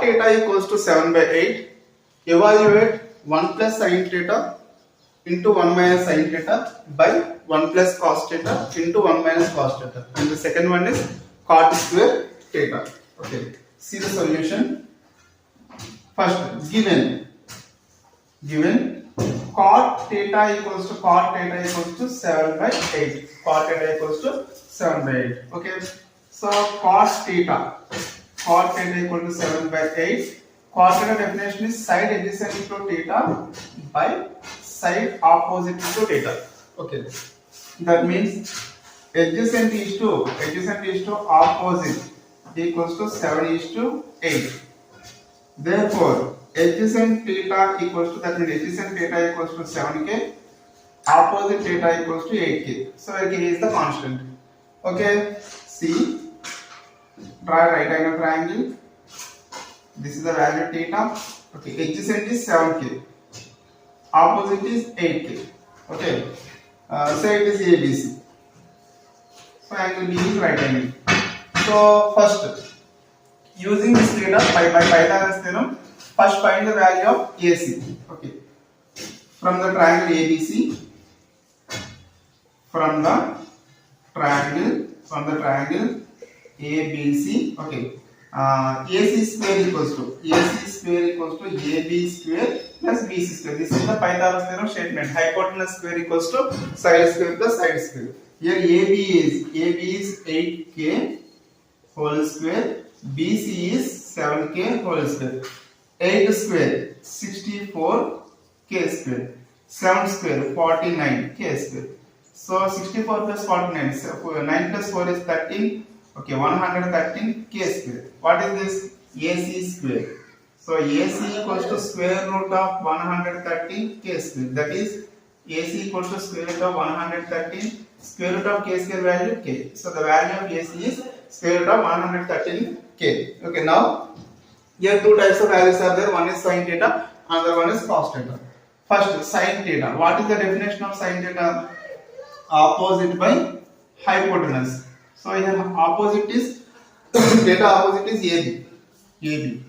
theta equals to 7 by 8. Evaluate 1 plus sin theta into 1 minus sin theta by 1 plus cos theta into 1 minus cos theta. And the second one is cot square theta. Okay. See the solution. First, given cot theta equals to 7 by 8. Cot theta equals to 7 by 8. Okay. So cos theta equal to 7 by 8. Cos theta definition is side adjacent to theta by side opposite to theta. Okay. That means adjacent is to opposite equals to 7 is to 8. Therefore, adjacent theta equals to, that means adjacent theta equals to 7k, opposite theta equals to 8k. So k is the constant. Okay. See, draw a right angle triangle. This is the value theta. Okay. Adjacent is 7k, opposite is 8k. Okay. Say it is ABC. So angle B is right angle. So first, using this data by Pythagoras theorem, first find the value of AC. Okay. From the triangle ABC, from the triangle ABC. Okay. AC square equals to AB square plus BC square. This is the Pythagoras theorem statement. Hypotenuse square equals to side square plus side square. Here AB is 8k whole square. BC is 7k whole square. 8 square 64k square. 7 square 49k square. So 64 plus 49, so 9 plus 4 is 13. Okay, 113k square. What is this? AC square. So AC equals to square root of 113k square. That is AC equals to square root of 113. Square root of k square value k. So the value of AC is square root of 113k. Okay, now here two types of values are there. One is sin theta, another one is cos theta. First, sin theta. What is the definition of sin theta? Opposite by hypotenuse. So here opposite is theta opposite is AB.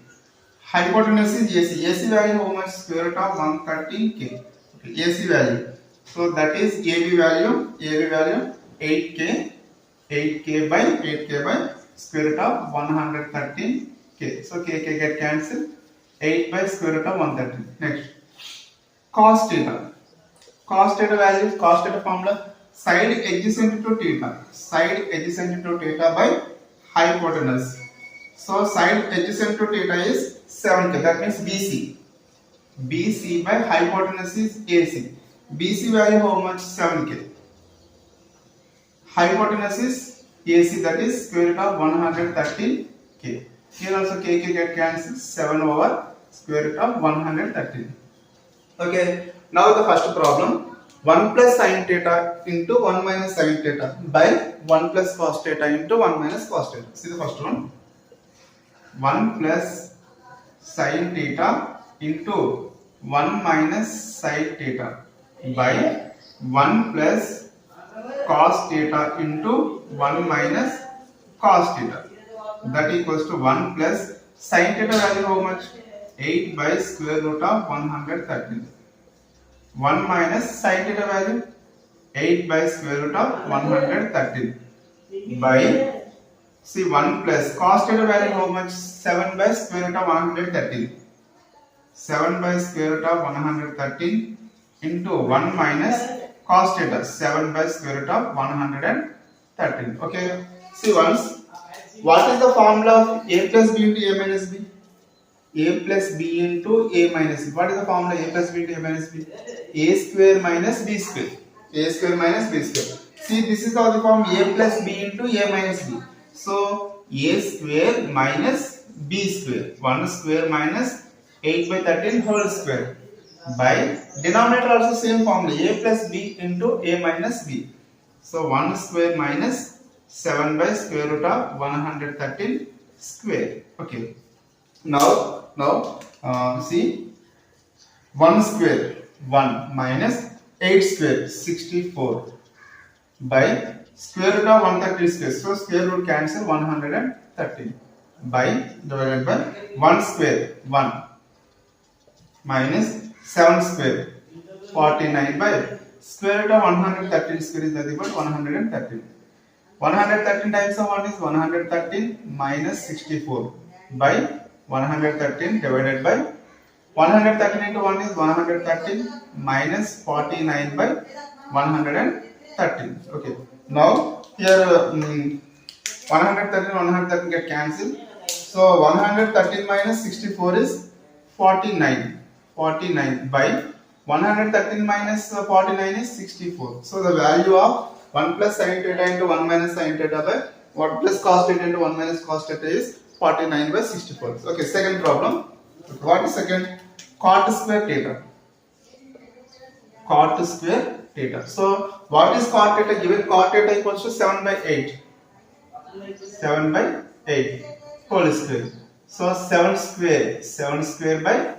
Hypotenuse is AC. AC value how much? Square root of 113k. Okay, AC value. So that is AB value 8k by square root of 113k. So k get cancelled. 8 by square root of 113. Next, cos theta. Cos theta value, cos theta formula, side adjacent to theta by hypotenuse. So side adjacent to theta is 7k. That means BC by hypotenuse is AC. BC value how much? 7k. Hypotenuse is AC, that is square root of 113k. Here also k get cancelled. 7 over square root of 113. Okay. Now the first problem. 1 plus sin theta into 1 minus sin theta by 1 plus cos theta into 1 minus cos theta. See the first one. 1 plus sin theta into 1 minus sin theta by 1 plus cos theta into 1 minus cos theta. That equals to 1 plus sin theta value how much? 8 by square root of 113. 1 minus sin theta value 8 by square root of 113 by, see, 1 plus cos theta value how much? 7 by square root of 113. 7 by square root of 113 into 1 minus cos theta, 7 by square root of 113. Okay. See once, what is the formula of a plus b into a minus b? A plus b into a minus b. What is the formula a plus b into a minus b? A square minus b square. A square minus b square. See, this is how the form a plus b into a minus b. So a square minus b square. 1 square minus 8 by 13 whole square by denominator also same formula a plus b into a minus b. So 1 square minus 7 by square root of 113 square. Okay. Now see, 1 square 1 minus 8 square 64 by square root of 130 square. So square root cancel 113. by divided by 1 square 1 minus 7 square 49 by square root of 113 square is nothing but 113. 113 times of 1 is 113 minus 64 by 113 divided by 113 into 1 is 113 minus 49 by 113. Okay. Now here 113 get cancelled. So 113 minus 64 is 49. 49 by 113 minus 49 is 64. So the value of 1 plus sin theta into 1 minus sin theta by 1 plus cos theta into 1 minus cos theta is 49 by 64. Okay, second problem. What is second? Cot square theta. Cot square theta. So what is cot theta? Given cot theta equals to 7 by 8. 7 by 8 whole square. So 7 square by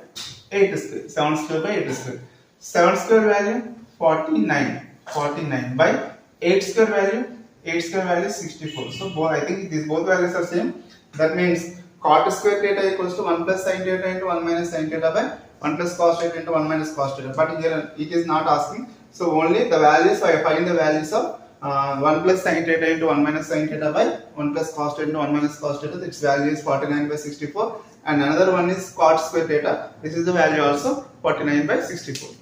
8 square. 7 square by 8 square. 7 square value 49. 49 by 8 square value. 8 square value is 64. So I think these both values are same. That means cot square theta equals to 1 plus sin theta into 1 minus sin theta by 1 plus cos theta into 1 minus cos theta. But here it is not asking. So only the values, I find the values of 1 plus sin theta into 1 minus sin theta by 1 plus cos theta into 1 minus cos theta. Its value is 49 by 64. And another one is cot square theta. This is the value also 49 by 64.